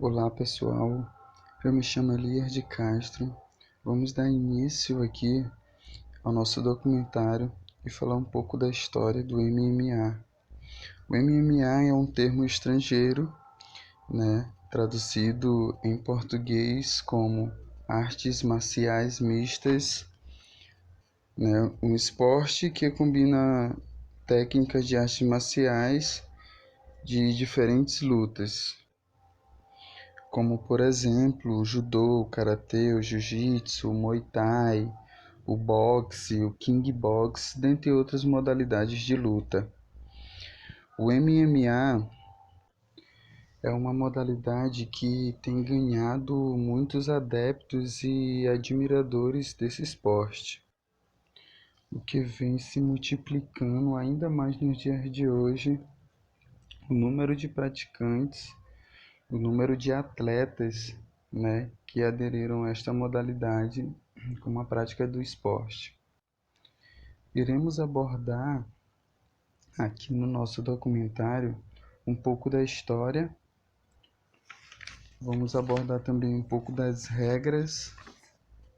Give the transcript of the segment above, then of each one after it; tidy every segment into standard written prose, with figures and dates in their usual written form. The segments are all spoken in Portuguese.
Olá pessoal, eu me chamo Elias de Castro. Vamos dar início aqui ao nosso documentário e falar um pouco da história do MMA. O MMA é um termo estrangeiro, traduzido em português como artes marciais mistas, um esporte que combina técnicas de artes marciais de diferentes lutas, como por exemplo o judô, o karatê, o jiu-jitsu, o muay thai, o boxe, o kickbox, dentre outras modalidades de luta. O MMA é uma modalidade que tem ganhado muitos adeptos e admiradores desse esporte, o que vem se multiplicando ainda mais nos dias de hoje. O número de praticantes, o número de atletas, que aderiram a esta modalidade como a prática do esporte. Iremos abordar aqui no nosso documentário um pouco da história, vamos abordar também um pouco das regras,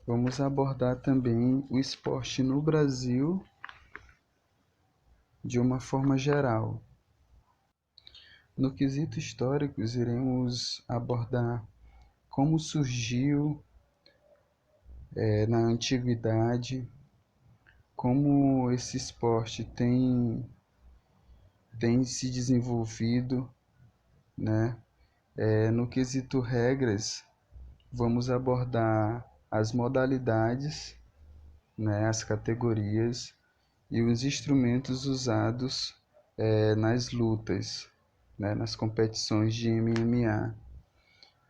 vamos abordar também o esporte no Brasil de uma forma geral. No quesito histórico, iremos abordar como surgiu na antiguidade, como esse esporte tem se desenvolvido, no quesito regras, vamos abordar as modalidades, as categorias e os instrumentos usados nas lutas, nas competições de MMA.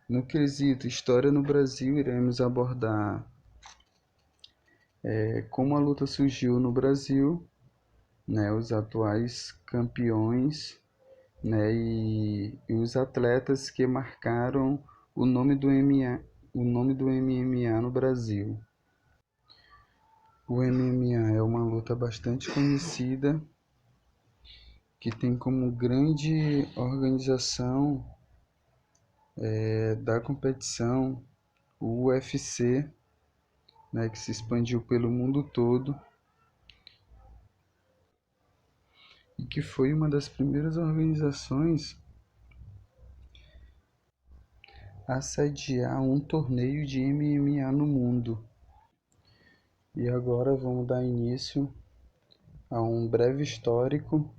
No quesito história no Brasil, iremos abordar como a luta surgiu no Brasil, os atuais campeões, e os atletas que marcaram o nome do MMA no Brasil. O MMA é uma luta bastante conhecida, que tem como grande organização da competição o UFC, que se expandiu pelo mundo todo e que foi uma das primeiras organizações a sediar um torneio de MMA no mundo. E agora vamos dar início a um breve histórico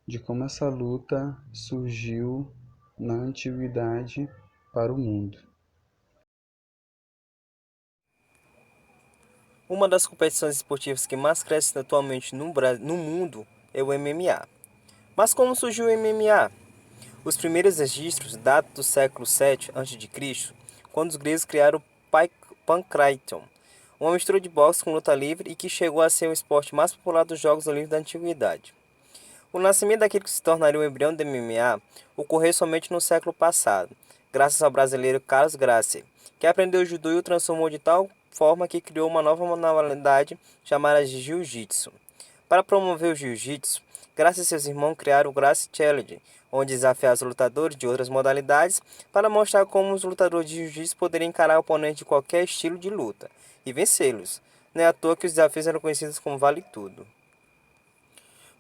de como essa luta surgiu na antiguidade para o mundo. Uma das competições esportivas que mais cresce atualmente no mundo é o MMA. Mas como surgiu o MMA? Os primeiros registros datam do século VII a.C., quando os gregos criaram o Pancration, uma mistura de boxe com luta livre e que chegou a ser o esporte mais popular dos Jogos Olímpicos da Antiguidade. O nascimento daquilo que se tornaria o embrião do MMA ocorreu somente no século passado, graças ao brasileiro Carlos Gracie, que aprendeu o judô e o transformou de tal forma que criou uma nova modalidade chamada de Jiu-Jitsu. Para promover o Jiu-Jitsu, Gracie e seus irmãos criaram o Gracie Challenge, onde desafiavam os lutadores de outras modalidades para mostrar como os lutadores de Jiu-Jitsu poderiam encarar oponentes de qualquer estilo de luta e vencê-los. Não é à toa que os desafios eram conhecidos como Vale Tudo.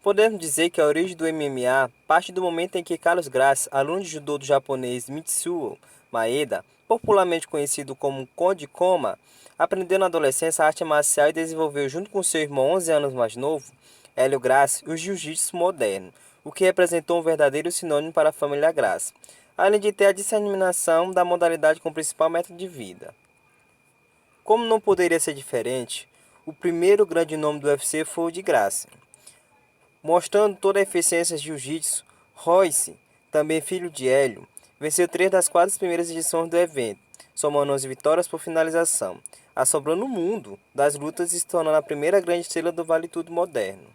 Podemos dizer que a origem do MMA parte do momento em que Carlos Gracie, aluno de judô do japonês Mitsuo Maeda, popularmente conhecido como Konde Koma, aprendeu na adolescência a arte marcial e desenvolveu junto com seu irmão 11 anos mais novo, Hélio Gracie, o jiu-jitsu moderno, o que representou um verdadeiro sinônimo para a família Gracie, além de ter a disseminação da modalidade como principal método de vida. Como não poderia ser diferente, o primeiro grande nome do UFC foi o de Gracie. Mostrando toda a eficiência de jiu-jitsu, Royce, também filho de Hélio, venceu 3 das 4 primeiras edições do evento, somando 11 vitórias por finalização, assombrando o mundo das lutas e se tornando a primeira grande estrela do Vale Tudo moderno.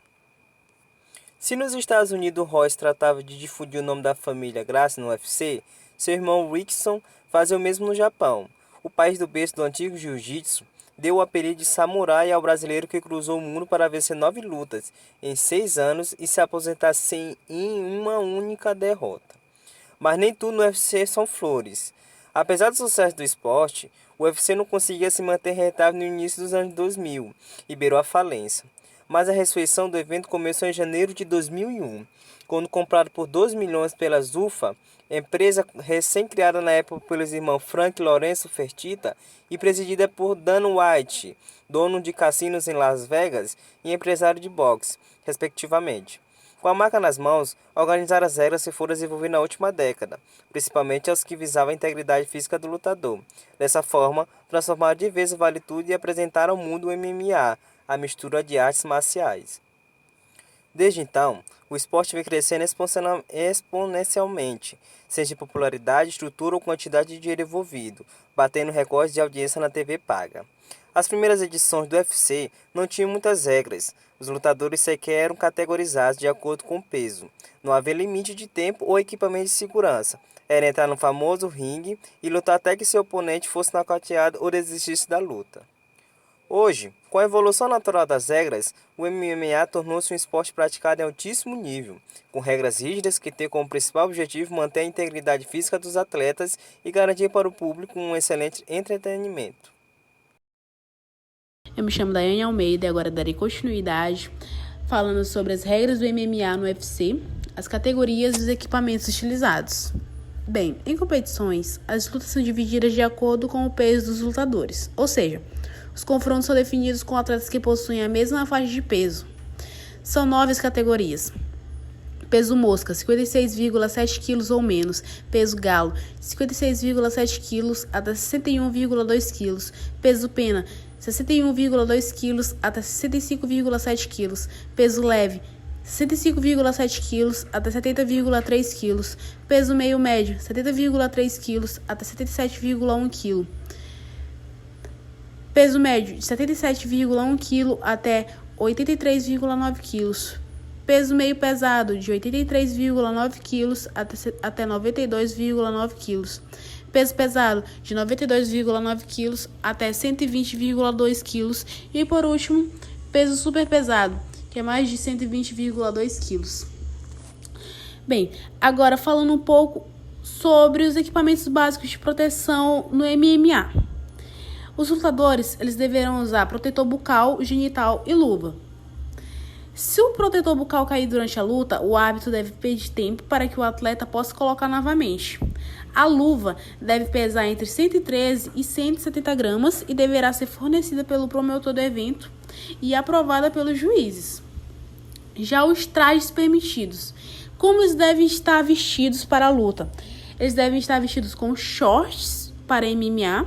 Se nos Estados Unidos Royce tratava de difundir o nome da família Gracie no UFC, seu irmão Rickson fazia o mesmo no Japão. O país do berço do antigo jiu-jitsu deu o apelido de samurai ao brasileiro que cruzou o mundo para vencer 9 lutas em 6 anos e se aposentar sem uma única derrota. Mas nem tudo no UFC são flores. Apesar do sucesso do esporte, o UFC não conseguia se manter rentável no início dos anos 2000 e beirou a falência. Mas a ressurreição do evento começou em janeiro de 2001, quando comprado por 2 milhões pela Zuffa, empresa recém-criada na época pelos irmãos Frank e Lourenço Fertitta e presidida por Dan White, dono de cassinos em Las Vegas e empresário de boxe, respectivamente. Com a marca nas mãos, organizaram as regras que foram desenvolvidas na última década, principalmente as que visavam a integridade física do lutador. Dessa forma, transformaram de vez o vale tudo e apresentaram ao mundo o MMA, a mistura de artes marciais. Desde então, o esporte vem crescendo exponencialmente, seja em popularidade, estrutura ou quantidade de dinheiro envolvido, batendo recordes de audiência na TV paga. As primeiras edições do UFC não tinham muitas regras. Os lutadores sequer eram categorizados de acordo com o peso. Não havia limite de tempo ou equipamento de segurança. Era entrar no famoso ringue e lutar até que seu oponente fosse nocauteado ou desistisse da luta. Hoje, com a evolução natural das regras, o MMA tornou-se um esporte praticado em altíssimo nível, com regras rígidas que têm como principal objetivo manter a integridade física dos atletas e garantir para o público um excelente entretenimento. Eu me chamo Daiane Almeida e agora darei continuidade falando sobre as regras do MMA no UFC, as categorias e os equipamentos utilizados. Bem, em competições, as lutas são divididas de acordo com o peso dos lutadores, ou seja, os confrontos são definidos com atletas que possuem a mesma faixa de peso. São 9 as categorias. Peso mosca, 56,7 kg ou menos. Peso galo, 56,7 kg até 61,2 kg. Peso pena, 61,2 kg até 65,7 kg. Peso leve, 65,7 kg até 70,3 kg. Peso meio médio, 70,3 kg até 77,1 kg. Peso médio, de 77,1 kg até 83,9 kg. Peso meio pesado, de 83,9 kg até 92,9 kg. Peso pesado, de 92,9 kg até 120,2 kg. E por último, peso super pesado, que é mais de 120,2 kg. Bem, agora falando um pouco sobre os equipamentos básicos de proteção no MMA. Os lutadores, eles deverão usar protetor bucal, genital e luva. Se o protetor bucal cair durante a luta, o árbitro deve pedir tempo para que o atleta possa colocar novamente. A luva deve pesar entre 113 e 170 gramas e deverá ser fornecida pelo promotor do evento e aprovada pelos juízes. Já os trajes permitidos. Como eles devem estar vestidos para a luta? Eles devem estar vestidos com shorts para MMA,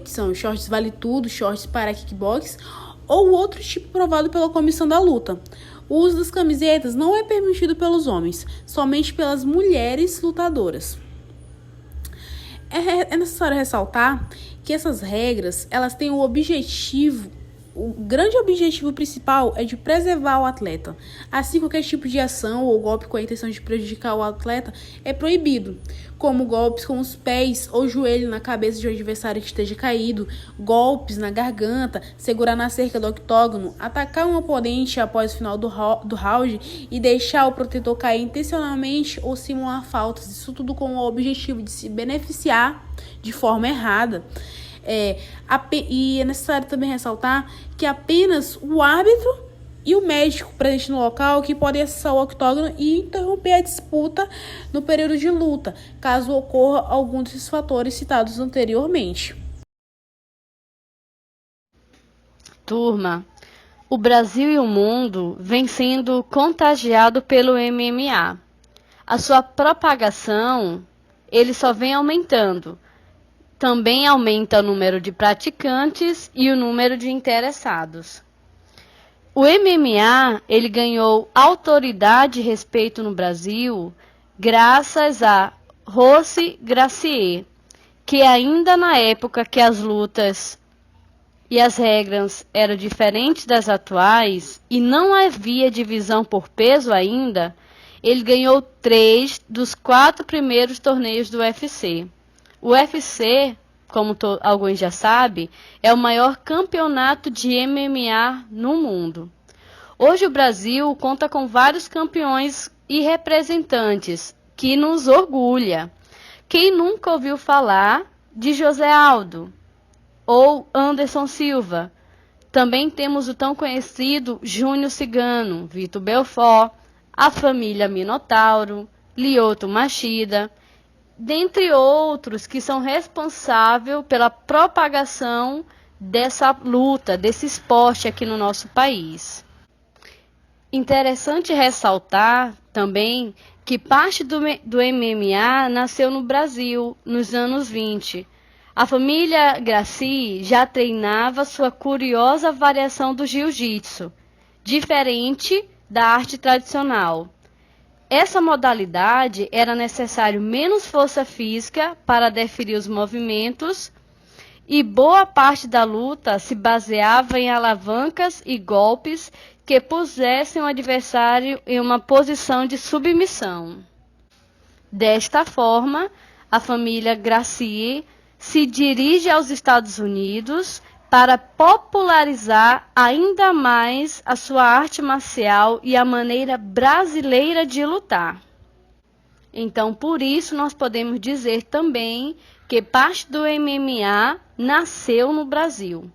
que são shorts vale tudo, shorts para kickbox, ou outro tipo provado pela comissão da luta. O uso das camisetas não é permitido pelos homens, somente pelas mulheres lutadoras. É necessário ressaltar que essas regras, elas têm o grande objetivo principal é de preservar o atleta. Assim, qualquer tipo de ação ou golpe com a intenção de prejudicar o atleta é proibido, como golpes com os pés ou joelho na cabeça de um adversário que esteja caído, golpes na garganta, segurar na cerca do octógono, atacar um oponente após o final do round e deixar o protetor cair intencionalmente ou simular faltas. Isso tudo com o objetivo de se beneficiar de forma errada. E é necessário também ressaltar que apenas o árbitro e o médico presente no local que podem acessar o octógono e interromper a disputa no período de luta, caso ocorra algum desses fatores citados anteriormente. Turma, o Brasil e o mundo vêm sendo contagiados pelo MMA. A sua propagação, ele só vem aumentando. Também aumenta o número de praticantes e o número de interessados. O MMA, ele ganhou autoridade e respeito no Brasil graças a Royce Gracie, que ainda na época que as lutas e as regras eram diferentes das atuais e não havia divisão por peso ainda, ele ganhou 3 dos 4 primeiros torneios do UFC. O UFC, como alguns já sabem, é o maior campeonato de MMA no mundo. Hoje o Brasil conta com vários campeões e representantes, que nos orgulha. Quem nunca ouviu falar de José Aldo ou Anderson Silva? Também temos o tão conhecido Júnior Cigano, Vitor Belfort, a família Minotauro, Lioto Machida, dentre outros que são responsáveis pela propagação dessa luta, desse esporte aqui no nosso país. Interessante ressaltar também que parte do MMA nasceu no Brasil, nos anos 20. A família Gracie já treinava sua curiosa variação do jiu-jitsu, diferente da arte tradicional. Essa modalidade era necessário menos força física para definir os movimentos e boa parte da luta se baseava em alavancas e golpes que pusessem o adversário em uma posição de submissão. Desta forma, a família Gracie se dirige aos Estados Unidos para popularizar ainda mais a sua arte marcial e a maneira brasileira de lutar. Então, por isso, nós podemos dizer também que parte do MMA nasceu no Brasil.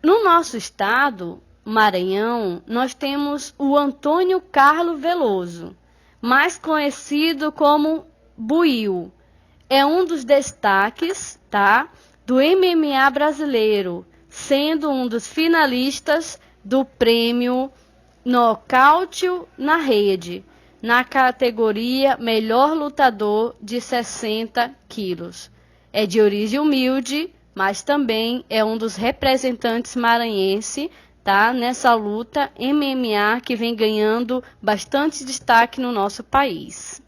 No nosso estado, Maranhão, nós temos o Antônio Carlos Veloso, mais conhecido como Buiu. É um dos destaques, do MMA brasileiro, sendo um dos finalistas do prêmio Nocaute na Rede, na categoria Melhor Lutador de 60 quilos. É de origem humilde, mas também é um dos representantes maranhense, nessa luta MMA que vem ganhando bastante destaque no nosso país.